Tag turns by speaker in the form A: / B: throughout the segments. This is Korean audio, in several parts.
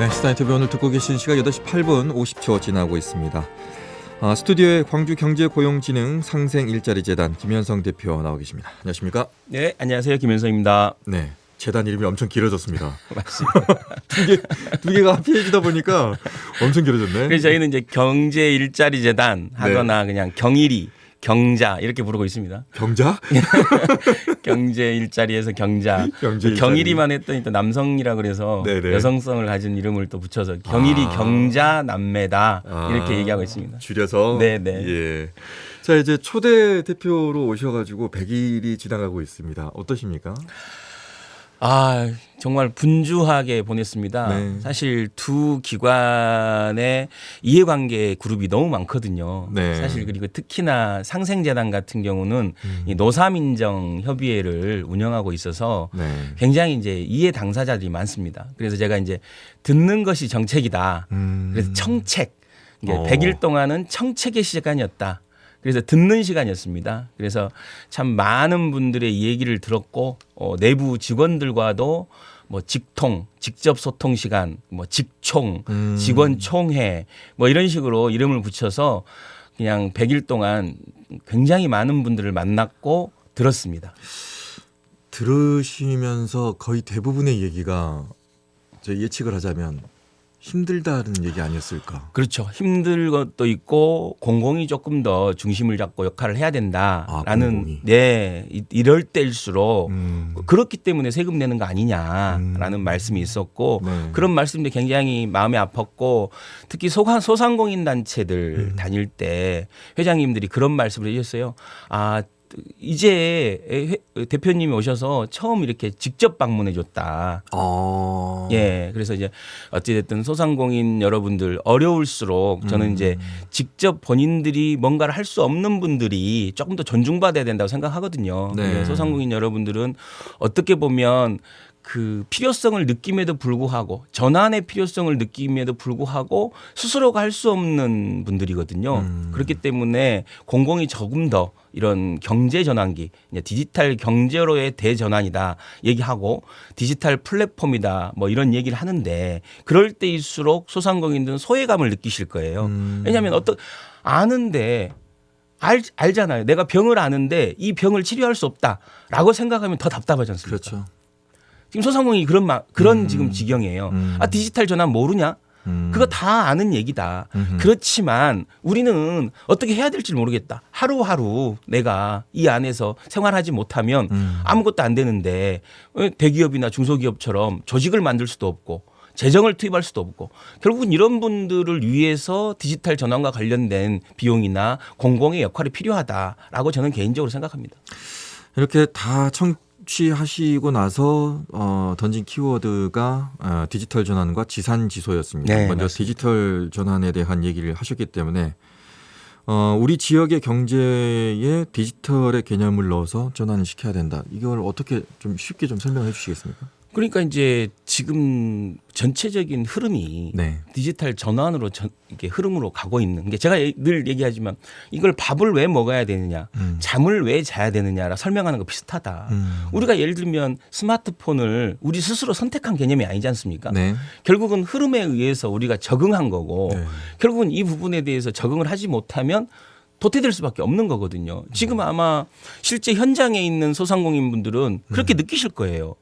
A: 네, 스타 인터뷰 오늘 듣고 계신 시각 8시 8분 50초 지나고 있습니다. 스튜디오에 광주경제고용진흥 상생일자리재단 김현성 대표 나와 계십니다. 안녕하십니까?
B: 네, 안녕하세요. 김현성입니다.
A: 네, 재단 이름이 엄청 길어졌습니다.
B: 맞습니다.
A: 두 개가 합해지다 보니까 엄청 길어졌네.
B: 그래서 저희는 이제 경제일자리재단 하거나 그냥 경일이, 경자 이렇게 부르고 있습니다.
A: 경자?
B: 경제일자리에서 경자.
A: 경제일자리.
B: 경일이만 했더니 또 남성이라 그래서
A: 네네.
B: 여성성을 가진 이름을 또 붙여서 경일이 경자 남매다 이렇게 얘기하고 있습니다.
A: 줄여서.
B: 네네.
A: 예. 자, 이제 초대 대표로 오셔가지고 100일이 지나가고 있습니다. 어떠십니까?
B: 정말 분주하게 보냈습니다.
A: 네.
B: 사실 두 기관의 이해관계 그룹이 너무 많거든요.
A: 네.
B: 사실 그리고 특히나 상생재단 같은 경우는 이 노사민정 협의회를 운영하고 있어서
A: 네.
B: 굉장히 이제 이해 당사자들이 많습니다. 그래서 제가 이제 듣는 것이 정책이다. 그래서 청책. 100일 동안은 청책의 시간이었다. 그래서 듣는 시간이었습니다. 그래서 참 많은 분들의 얘기를 들었고 내부 직원들과도 뭐 직통, 직접 소통 시간, 뭐 직총, 직원 총회 뭐 이런 식으로 이름을 붙여서 그냥 100일 동안 굉장히 많은 분들을 만났고 들었습니다.
A: 들으시면서 거의 대부분의 얘기가 저 예측을 하자면 힘들다는 얘기 아니었을까?
B: 그렇죠. 힘들 것도 있고 공공이 조금 더 중심을 잡고 역할을 해야 된다라는
A: 공공이.
B: 네, 이럴 때일수록 그렇기 때문에 세금 내는 거 아니냐라는 말씀이 있었고
A: 네.
B: 그런 말씀도 굉장히 마음에 아팠고 특히 소상공인 단체들 다닐 때 회장님들이 그런 말씀을 해주셨어요. 이제 대표님이 오셔서 처음 이렇게 직접 방문해 줬다. 예. 그래서 이제 어찌됐든 소상공인 여러분들 어려울수록 저는 이제 직접 본인들이 뭔가를 할 수 없는 분들이 조금 더 존중받아야 된다고 생각하거든요.
A: 네.
B: 소상공인 여러분들은 어떻게 보면 그 필요성을 느낌에도 불구하고 전환의 필요성을 느낌에도 불구하고 스스로가 할 수 없는 분들이거든요. 그렇기 때문에 공공이 조금 더 이런 경제 전환기, 디지털 경제로의 대전환이다 얘기하고 디지털 플랫폼이다 뭐 이런 얘기를 하는데 그럴 때일수록 소상공인들은 소외감을 느끼실 거예요. 왜냐하면 아는데 알잖아요. 내가 병을 아는데 이 병을 치료할 수 없다라고 생각하면 더 답답하지 않습니까?
A: 그렇죠.
B: 지금 소상공인이 그런 지금 지경이에요. 디지털 전환 모르냐? 그거 다 아는 얘기다. 그렇지만 우리는 어떻게 해야 될지 모르겠다. 하루하루 내가 이 안에서 생활하지 못하면 아무것도 안 되는데 대기업이나 중소기업처럼 조직을 만들 수도 없고 재정을 투입할 수도 없고 결국은 이런 분들을 위해서 디지털 전환과 관련된 비용이나 공공의 역할이 필요하다라고 저는 개인적으로 생각합니다.
A: 이렇게 다 취하시고 나서 던진 키워드가 디지털 전환과 지산지소였습니다.
B: 네,
A: 먼저
B: 맞습니다.
A: 디지털 전환에 대한 얘기를 하셨기 때문에 우리 지역의 경제에 디지털의 개념을 넣어서 전환을 시켜야 된다. 이걸 어떻게 좀 쉽게 좀 설명해 주시겠습니까?
B: 그러니까 이제 지금 전체적인 흐름이
A: 네.
B: 디지털 전환으로 이렇게 흐름으로 가고 있는 게 제가 늘 얘기하지만 이걸 밥을 왜 먹어야 되느냐, 잠을 왜 자야 되느냐라 설명하는 거 비슷하다. 우리가 예를 들면 스마트폰을 우리 스스로 선택한 개념이 아니지 않습니까?
A: 네.
B: 결국은 흐름에 의해서 우리가 적응한 거고
A: 네.
B: 결국은 이 부분에 대해서 적응을 하지 못하면 도태될 수밖에 없는 거거든요. 지금 아마 실제 현장에 있는 소상공인 분들은 그렇게 느끼실 거예요.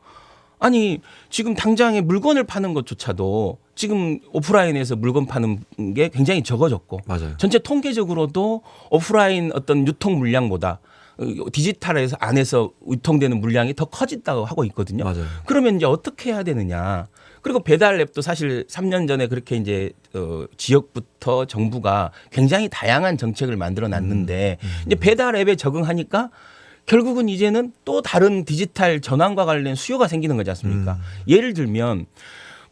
B: 아니 지금 당장에 물건을 파는 것조차도 지금 오프라인에서 물건 파는 게 굉장히 적어졌고
A: 맞아요.
B: 전체 통계적으로도 오프라인 어떤 유통 물량보다 디지털에서 안에서 유통되는 물량이 더 커진다고 하고 있거든요.
A: 맞아요.
B: 그러면 이제 어떻게 해야 되느냐. 그리고 배달 앱도 사실 3년 전에 그렇게 이제 지역부터 정부가 굉장히 다양한 정책을 만들어 놨는데 이제 배달 앱에 적응하니까 결국은 이제는 또 다른 디지털 전환과 관련 수요가 생기는 거지 않습니까? 예를 들면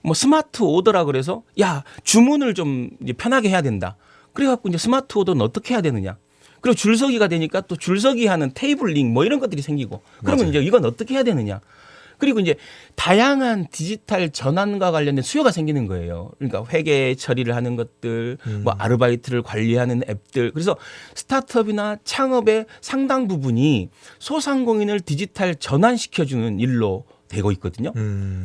B: 뭐 스마트 오더라 그래서 야 주문을 좀 이제 편하게 해야 된다. 그래갖고 이제 스마트 오더는 어떻게 해야 되느냐? 그리고 줄서기가 되니까 또 줄서기 하는 테이블링 뭐 이런 것들이 생기고 그러면
A: 맞아요.
B: 이제 이건 어떻게 해야 되느냐? 그리고 이제 다양한 디지털 전환과 관련된 수요가 생기는 거예요. 그러니까 회계 처리를 하는 것들, 뭐 아르바이트를 관리하는 앱들. 그래서 스타트업이나 창업의 상당 부분이 소상공인을 디지털 전환시켜주는 일로 되고 있거든요.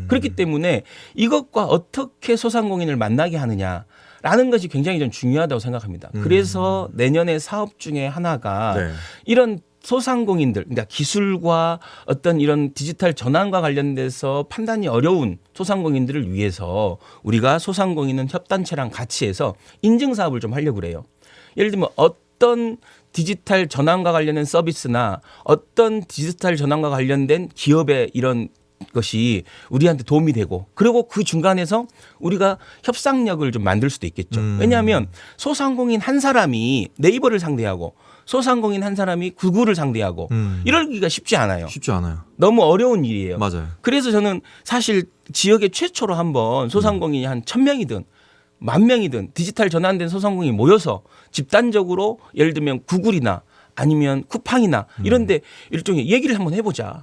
B: 그렇기 때문에 이것과 어떻게 소상공인을 만나게 하느냐라는 것이 굉장히 좀 중요하다고 생각합니다. 그래서 내년에 사업 중에 하나가
A: 네.
B: 이런 소상공인들, 그러니까 기술과 어떤 이런 디지털 전환과 관련돼서 판단이 어려운 소상공인들을 위해서 우리가 소상공인은 협단체랑 같이 해서 인증 사업을 좀 하려고 그래요. 예를 들면 어떤 디지털 전환과 관련된 서비스나 어떤 디지털 전환과 관련된 기업의 이런 것이 우리한테 도움이 되고 그리고 그 중간에서 우리가 협상력을 좀 만들 수도 있겠죠. 왜냐하면 소상공인 한 사람이 네이버를 상대하고 소상공인 한 사람이 구글을 상대하고 이러기가 쉽지 않아요.
A: 쉽지 않아요.
B: 너무 어려운 일이에요.
A: 맞아요.
B: 그래서 저는 사실 지역에 최초로 한번 소상공인이 한 1,000명이든 10,000명이든 디지털 전환된 소상공인이 모여서 집단적으로 예를 들면 구글이나 아니면 쿠팡이나 이런 데 일종의 얘기를 한번 해보자.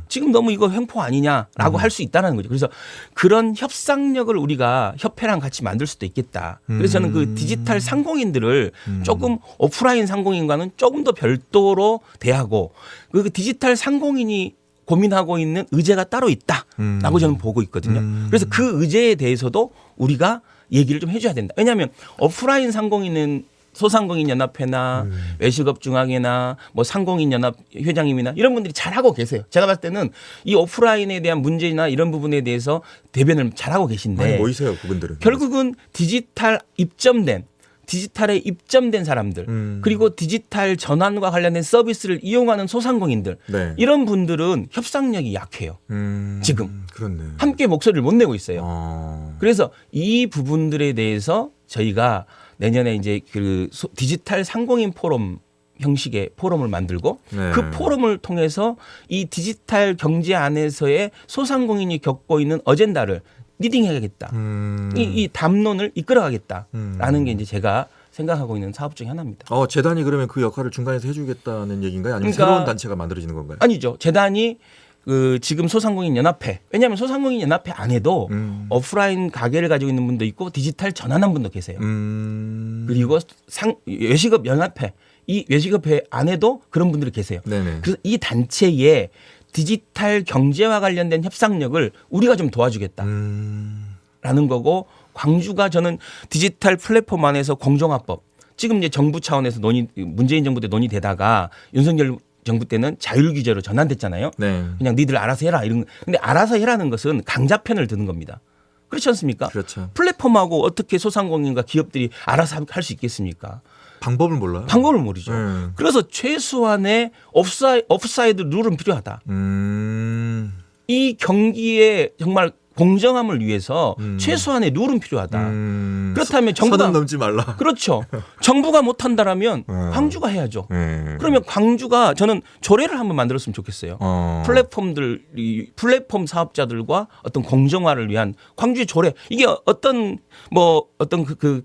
B: 지금 너무 이거 횡포 아니냐라고 할 수 있다는 거죠. 그래서 그런 협상력을 우리가 협회랑 같이 만들 수도 있겠다. 그래서 저는 그 디지털 상공인들을 조금 오프라인 상공인과는 조금 더 별도로 대하고 그 디지털 상공인이 고민하고 있는 의제가 따로 있다라고 저는 보고 있거든요. 그래서 그 의제에 대해서도 우리가 얘기를 좀 해줘야 된다. 왜냐하면 오프라인 상공인은 소상공인 연합회나 외식업 중앙회나 뭐 상공인 연합 회장님이나 이런 분들이 잘하고 계세요. 제가 봤을 때는 이 오프라인에 대한 문제나 이런 부분에 대해서 대변을 잘하고 계신데
A: 많이 모이세요, 그분들은.
B: 결국은 디지털에 입점된 사람들 그리고 디지털 전환과 관련된 서비스를 이용하는 소상공인들
A: 네.
B: 이런 분들은 협상력이 약해요. 지금
A: 그렇네.
B: 함께 목소리를 못 내고 있어요. 그래서 이 부분들에 대해서 저희가 내년에 이제 그 디지털 상공인 포럼 형식의 포럼을 만들고
A: 네.
B: 그 포럼을 통해서 이 디지털 경제 안에서의 소상공인이 겪고 있는 어젠다를 리딩해야겠다. 이 담론을 이끌어가겠다라는 게 이제 제가 생각하고 있는 사업 중에 하나입니다.
A: 재단이 그러면 그 역할을 중간에서 해주겠다는 얘기인가요? 아니면
B: 그러니까
A: 새로운 단체가 만들어지는 건가요?
B: 아니죠. 재단이 그 지금 소상공인 연합회 왜냐하면 소상공인 연합회 안에도 오프라인 가게를 가지고 있는 분도 있고 디지털 전환한 분도 계세요. 그리고 외식업 연합회 이 외식업회 안에도 그런 분들이 계세요.
A: 네네.
B: 그래서 이 단체의 디지털 경제와 관련된 협상력을 우리가 좀 도와주겠다라는 거고 저는 디지털 플랫폼 안에서 공정화법 지금 이제 정부 차원에서 문재인 정부 때 논의되다가 윤석열 정부 때는 자율 규제로 전환됐잖아요.
A: 네.
B: 그냥 니들 알아서 해라 이런. 근데 알아서 해라는 것은 강자편을 드는 겁니다. 그렇지 않습니까?
A: 그렇죠.
B: 플랫폼하고 어떻게 소상공인과 기업들이 알아서 할 수 있겠습니까?
A: 방법을 몰라요.
B: 방법을 모르죠. 그래서 최소한의 오프사이드 룰은 필요하다. 이 경기에 정말 공정함을 위해서 최소한의 룰은 필요하다. 그렇다면 정부가
A: 선은 넘지 말라.
B: 그렇죠. 정부가 못한다라면 광주가 해야죠. 그러면 광주가 저는 조례를 한번 만들었으면 좋겠어요. 플랫폼 사업자들과 어떤 공정화를 위한 광주의 조례. 이게 어떤 그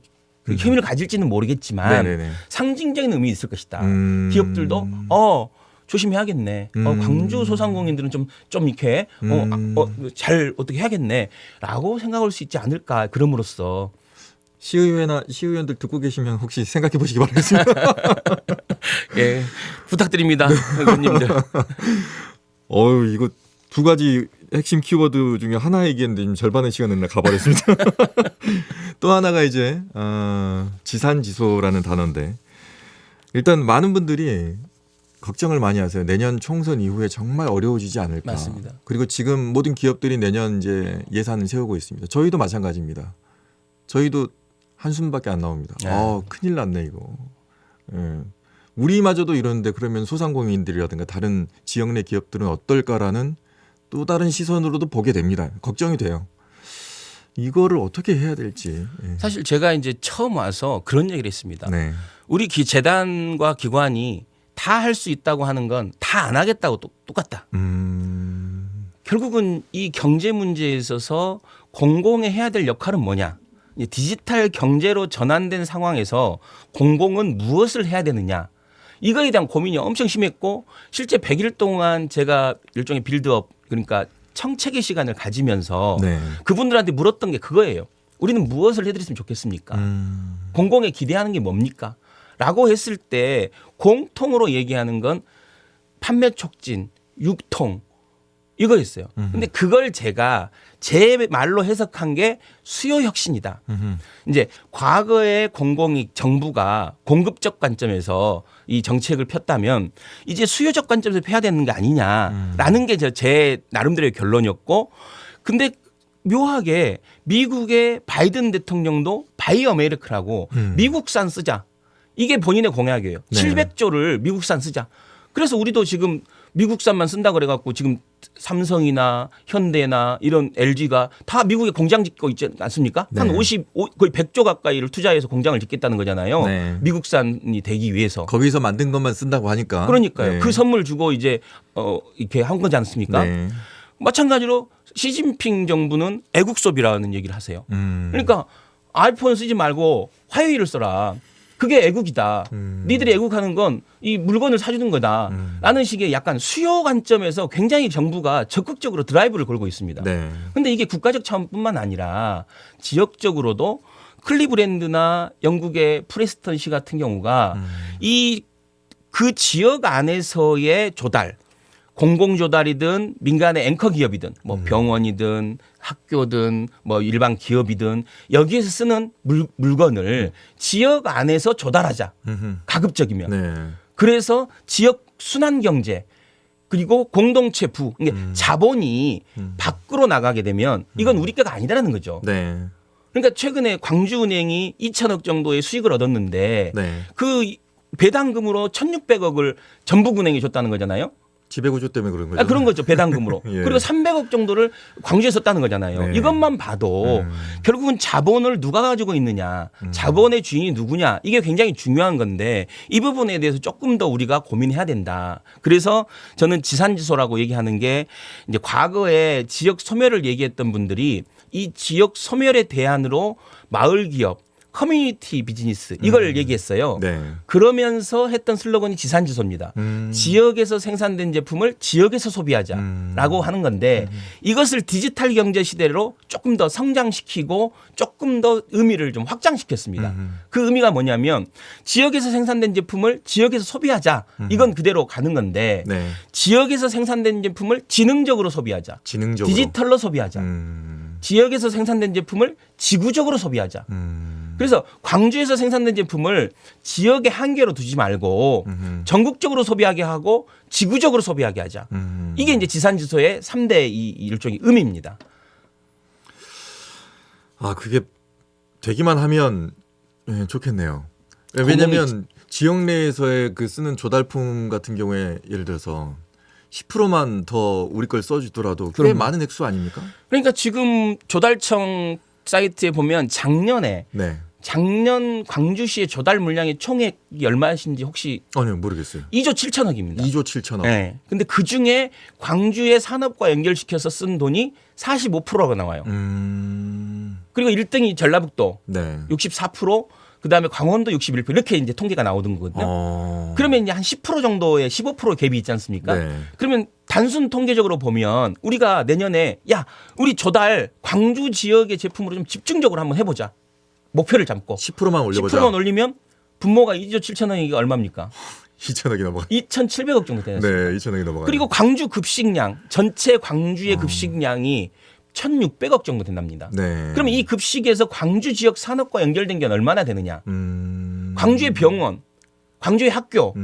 B: 힘을 가질지는 모르겠지만
A: 네네네.
B: 상징적인 의미 있을 것이다. 기업들도 조심해야겠네. 광주 소상공인들은 좀 이렇게 잘 어떻게 해야겠네라고 생각할 수 있지 않을까. 그럼으로써
A: 시의회나 시의원들 듣고 계시면 혹시 생각해 보시기 바라겠습니다.
B: 예, 부탁드립니다, 의원님들.
A: 이거 두 가지 핵심 키워드 중에 하나 얘기했는데 지금 절반의 시간을 가버렸습니다. 또 하나가 이제 지산지소라는 단어인데 일단 많은 분들이 걱정을 많이 하세요. 내년 총선 이후에 정말 어려워지지 않을까.
B: 맞습니다.
A: 그리고 지금 모든 기업들이 내년 이제 예산을 세우고 있습니다. 저희도 마찬가지입니다. 저희도 한숨밖에 안 나옵니다. 큰일 났네 이거. 예. 우리마저도 이러는데 그러면 소상공인들이라든가 다른 지역 내 기업들은 어떨까라는 또 다른 시선으로도 보게 됩니다. 걱정이 돼요. 이거를 어떻게 해야 될지. 예.
B: 사실 제가 이제 처음 와서 그런 얘기를 했습니다.
A: 네.
B: 우리 재단과 기관이 다 할 수 있다고 하는 건 다 안 하겠다고 똑같다. 결국은 이 경제 문제에 있어서 공공에 해야 될 역할은 뭐냐. 디지털 경제로 전환된 상황에서 공공은 무엇을 해야 되느냐. 이거에 대한 고민이 엄청 심했고 실제 100일 동안 제가 일종의 빌드업 그러니까 청책의 시간을 가지면서
A: 네.
B: 그분들한테 물었던 게 그거예요. 우리는 무엇을 해드렸으면 좋겠습니까? 공공에 기대하는 게 뭡니까? 라고 했을 때 공통으로 얘기하는 건 판매 촉진, 유통 이거였어요. 근데 그걸 제가 제 말로 해석한 게 수요 혁신이다. 이제 과거의 공공이 정부가 공급적 관점에서 이 정책을 폈다면 이제 수요적 관점에서 펴야 되는 게 아니냐라는 게 제 나름대로의 결론이었고, 근데 묘하게 미국의 바이든 대통령도 바이 어메리카라고 미국산 쓰자. 이게 본인의 공약이에요.
A: 네.
B: 700조를 미국산 쓰자. 그래서 우리도 지금 미국산만 쓴다 그래갖고 지금 삼성이나 현대나 이런 LG가 다 미국에 공장 짓고 있지 않습니까?
A: 네.
B: 한 50, 거의 100조 가까이를 투자해서 공장을 짓겠다는 거잖아요.
A: 네.
B: 미국산이 되기 위해서.
A: 거기서 만든 것만 쓴다고 하니까.
B: 그러니까요.
A: 네.
B: 그 선물 주고 이제 이렇게 한 거지 않습니까?
A: 네.
B: 마찬가지로 시진핑 정부는 애국 소비라는 얘기를 하세요. 그러니까 아이폰 쓰지 말고 화웨이를 써라. 그게 애국이다. 니들이 애국하는 건 이 물건을 사주는 거다. 라는 식의 약간 수요 관점에서 굉장히 정부가 적극적으로 드라이브를 걸고 있습니다.
A: 네.
B: 근데 이게 국가적 차원뿐만 아니라 지역적으로도 클리브랜드나 영국의 프레스턴시 같은 경우가 이 그 지역 안에서의 조달, 공공조달이든 민간의 앵커 기업이든 뭐 병원이든 학교든 뭐 일반 기업이든 여기에서 쓰는 물건을 지역 안에서 조달하자. 가급적이면.
A: 네.
B: 그래서 지역 순환 경제 그리고 공동체 부, 이게 자본이 밖으로 나가게 되면 이건 우리 거가 아니다라는 거죠.
A: 네.
B: 그러니까 최근에 광주은행이 2천억 정도의 수익을 얻었는데
A: 네.
B: 그 배당금으로 1,600억을 전북은행이 줬다는 거잖아요.
A: 지배구조 때문에 그런 거죠.
B: 그런 거죠. 배당금으로.
A: 예.
B: 그리고 300억 정도를 광주에 썼다는 거잖아요.
A: 네.
B: 이것만 봐도 결국은 자본을 누가 가지고 있느냐, 자본의 주인이 누구냐, 이게 굉장히 중요한 건데 이 부분에 대해서 조금 더 우리가 고민해야 된다. 그래서 저는 지산지소라고 얘기하는 게 이제 과거에 지역 소멸을 얘기했던 분들이 이 지역 소멸의 대안으로 마을 기업, 커뮤니티 비즈니스 이걸 얘기했어요.
A: 네.
B: 그러면서 했던 슬로건이 지산지소입니다. 지역에서 생산된 제품을 지역에서 소비하자라고 하는 건데 이것을 디지털 경제 시대로 조금 더 성장시키고 조금 더 의미를 좀 확장시켰습니다. 그 의미가 뭐냐면 지역에서 생산된 제품을 지역에서 소비하자. 이건 그대로 가는 건데
A: 네.
B: 지역에서 생산된 제품을 지능적으로 소비하자.
A: 지능적으로.
B: 디지털로 소비하자. 지역에서 생산된 제품을 지구적으로 소비하자. 그래서 광주에서 생산된 제품을 지역의 한계로 두지 말고 전국적으로 소비하게 하고 지구적으로 소비하게 하자. 이게 이제 지산지소의 3대 일종의 의미입니다.
A: 아, 그게 되기만 하면 좋겠네요. 왜냐하면 지역 내에서의 그 쓰는 조달품 같은 경우에 예를 들어서 10%만 더 우리 걸 써주더라도 꽤
B: 그럼요.
A: 많은 액수 아닙니까?
B: 그러니까 지금 조달청 사이트에 보면 작년 광주시의 조달 물량의 총액이 얼마신지 혹시
A: 아니요, 모르겠어요.
B: 2조 7천억입니다.
A: 2조 7천억.
B: 네. 근데 그 중에 광주의 산업과 연결시켜서 쓴 돈이 45%가 나와요. 그리고 1등이 전라북도
A: 네.
B: 64%, 그다음에 강원도 61% 이렇게 이제 통계가 나오는 거거든요. 그러면 이제 한 10% 정도의 15% 갭이 있지 않습니까?
A: 네.
B: 그러면 단순 통계적으로 보면 우리가 내년에 야, 우리 조달 광주 지역의 제품으로 좀 집중적으로 한번 해보자. 목표를 잡고
A: 10%만 올려보자.
B: 10%만 올리면 분모가 2조 7천억이 얼마입니까?
A: 2천억이 넘어가.
B: 2,700억 정도 되지 않습니까?
A: 네, 2천억이 넘어가.
B: 그리고 광주 급식량 전체 광주의 급식량이 1,600억 정도 된답니다.
A: 네.
B: 그러면 이 급식에서 광주 지역 산업과 연결된 게 얼마나 되느냐? 광주의 병원, 광주의 학교,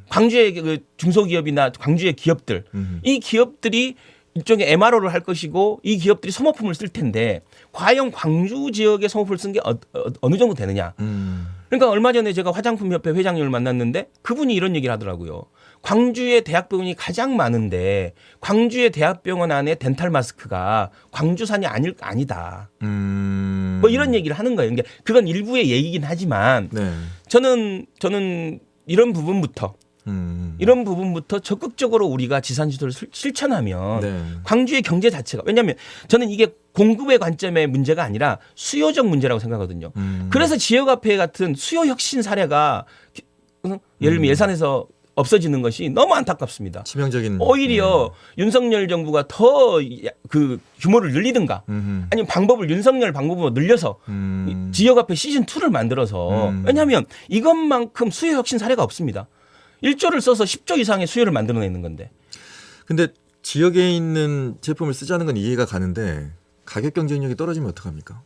B: 광주의 그 중소기업이나 광주의 기업들, 이 기업들이 일종의 MRO를 할 것이고 이 기업들이 소모품을 쓸 텐데 과연 광주 지역의 소모품을 쓴 게 어느 정도 되느냐? 그러니까 얼마 전에 제가 화장품협회 회장님을 만났는데 그분이 이런 얘기를 하더라고요. 광주의 대학병원이 가장 많은데 광주의 대학병원 안에 덴탈 마스크가 광주산이 아니다. 뭐 이런 얘기를 하는 거예요. 그러니까 그건 일부의 얘기긴 하지만
A: 네.
B: 저는 이런 부분부터 적극적으로 우리가 지산지소를 실천하면
A: 네.
B: 광주의 경제 자체가 왜냐하면 저는 이게 공급의 관점의 문제가 아니라 수요적 문제라고 생각하거든요. 그래서 지역화폐 같은 수요 혁신 사례가 예를 들면 예산에서 없어지는 것이 너무 안타깝습니다.
A: 치명적인.
B: 오히려 윤석열 정부가 더 그 규모를 늘리든가 아니면 윤석열 방법으로 늘려서 지역화폐 시즌2를 만들어서 왜냐하면 이것만큼 수요 혁신 사례가 없습니다. 1조를 써서 10조 이상의 수요를 만들어내는 건데.
A: 근데 지역에 있는 제품을 쓰자는 건 이해가 가는데 가격 경쟁력이 떨어지면 어떡합니까?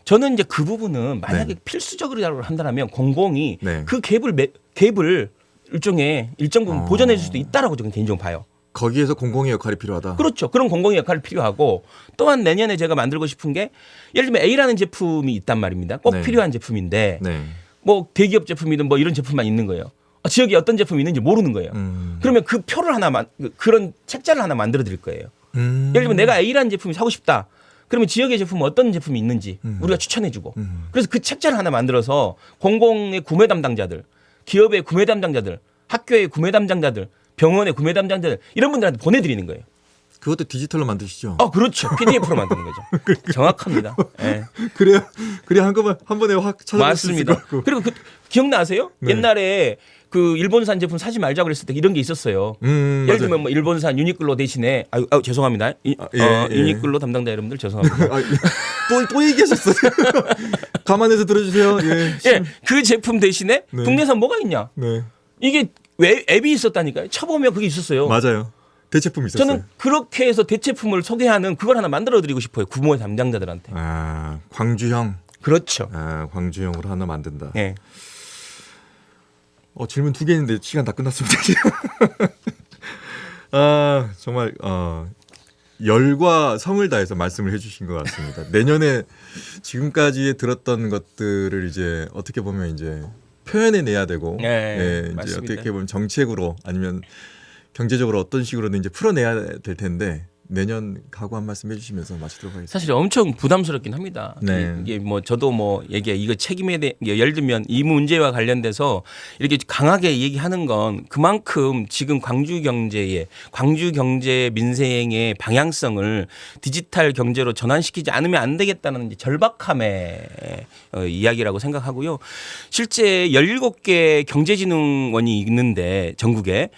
B: 저는 이제 그 부분은 만약에 필수적으로 한다면 공공이
A: 네.
B: 그 갭을 일종의 일정 부분 보전해 줄 수도 있다라고 저는 개인적으로 봐요.
A: 거기에서 공공의 역할이 필요하다.
B: 그렇죠. 그런 공공의 역할이 필요하고 또한 내년에 제가 만들고 싶은 게 예를 들면 A라는 제품이 있단 말입니다. 꼭
A: 네.
B: 필요한 제품인데
A: 네.
B: 뭐 대기업 제품이든 뭐 이런 제품만 있는 거예요. 지역에 어떤 제품이 있는지 모르는 거예요. 그러면 그 표를 그런 책자를 하나 만들어 드릴 거예요. 예를 들면 내가 A라는 제품이 사고 싶다. 그러면 지역의 제품은 어떤 제품이 있는지 우리가 추천해주고 그래서 그 책자를 하나 만들어서 공공의 구매 담당자들, 기업의 구매 담당자들, 학교의 구매 담당자들, 병원의 구매 담당자들 이런 분들한테 보내드리는 거예요.
A: 그것도 디지털로 만드시죠?
B: 그렇죠. PDF로 만드는 거죠. 정확합니다. 네.
A: 그래야 한 번에 확 찾아볼 수 있을 것
B: 맞습니다.
A: 같고.
B: 그리고 기억나세요?
A: 네.
B: 옛날에 그 일본산 제품 사지 말자 그랬을 때 이런 게 있었어요. 예를
A: 맞아요.
B: 들면 뭐 일본산 유니클로 대신에 죄송합니다.
A: 예.
B: 유니클로 담당자 여러분들 죄송합니다.
A: 또 얘기하셨어요. 감안해서 들어주세요. 예.
B: 예, 그 제품 대신에
A: 네.
B: 국내산 뭐가 있냐?
A: 네.
B: 이게 앱이 있었다니까요. 쳐보면 그게 있었어요.
A: 맞아요. 대체품 있었어요.
B: 저는 그렇게 해서 대체품을 소개하는 그걸 하나 만들어드리고 싶어요. 구매 담당자들한테.
A: 광주형.
B: 그렇죠.
A: 광주형으로 하나 만든다.
B: 예.
A: 질문 2개 있는데 시간 다 끝났습니다. 정말 열과 성을 다해서 말씀을 해주신 것 같습니다. 내년에 지금까지 들었던 것들을 이제 어떻게 보면 이제 표현해내야 되고,
B: 네,
A: 이제
B: 맞습니다.
A: 어떻게 보면 정책으로 아니면 경제적으로 어떤 식으로든 이제 풀어내야 될 텐데 내년 각오 한 말씀 해주시면서 마치도록 하겠습니다.
B: 사실 엄청 부담스럽긴 합니다.
A: 네.
B: 이게 뭐 저도 뭐 이거 책임에 대해 예를 들면 이 문제와 관련돼서 이렇게 강하게 얘기하는 건 그만큼 지금 광주 경제 민생의 방향성을 디지털 경제로 전환시키지 않으면 안 되겠다는 이제 절박함의 이야기라고 생각하고요. 실제 17개 경제진흥원이 있는데 전국에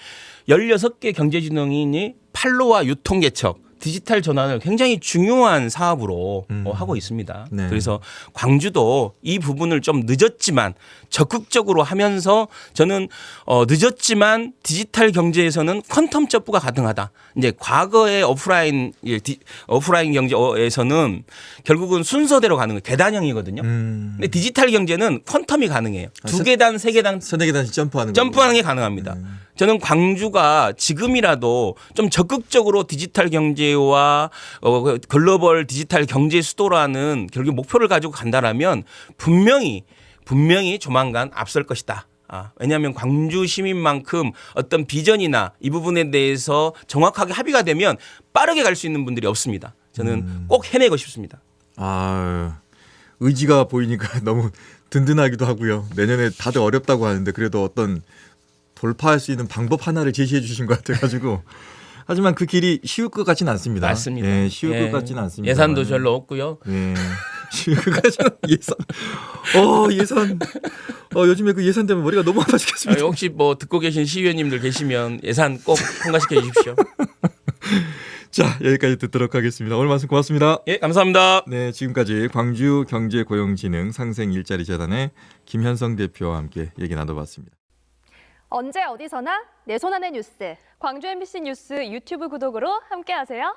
B: 16개 경제진흥원이 판로와 유통개척 디지털 전환을 굉장히 중요한 사업으로 하고 있습니다.
A: 네.
B: 그래서 광주도 이 부분을 좀 늦었지만 적극적으로 하면서 저는 늦었지만 디지털 경제에서는 퀀텀 점프가 가능하다. 이제 과거의 오프라인 경제에서는 결국은 순서대로 가는 거예요. 계단형이거든요. 근데 디지털 경제는 퀀텀이 가능해요. 2계단, 3계단
A: 서너 계단씩 점프하는
B: 게 가능합니다. 저는 광주가 지금이라도 좀 적극적으로 디지털 경제와 글로벌 디지털 경제 수도라는 결국 목표를 가지고 간다라면 분명히 조만간 앞설 것이다. 왜냐하면 광주 시민만큼 어떤 비전이나 이 부분에 대해서 정확하게 합의가 되면 빠르게 갈 수 있는 분들이 없습니다. 저는 꼭 해내고 싶습니다.
A: 의지가 보이니까 너무 든든하기도 하고요. 내년에 다들 어렵다고 하는데 그래도 어떤 돌파할 수 있는 방법 하나를 제시해 주신 것 같아가지고 하지만 그 길이 쉬울 것 같지는 않습니다.
B: 맞습니다.
A: 예, 쉬울 것 같지는 않습니다.
B: 예산도 별로 없고요.
A: 예, 쉬울 것 같지는 예산. 요즘에 그 예산 때문에 머리가 너무 아파 죽겠습니다.
B: 혹시 뭐 듣고 계신 시의원님들 계시면 예산 꼭 통과시켜 주십시오.
A: 자, 여기까지 듣도록 하겠습니다. 오늘 말씀 고맙습니다.
B: 예, 감사합니다.
A: 네, 지금까지 광주경제고용진흥 상생일자리재단의 김현성 대표와 함께 얘기 나눠봤습니다.
C: 언제 어디서나 내 손 안의 뉴스. 광주 MBC 뉴스 유튜브 구독으로 함께하세요.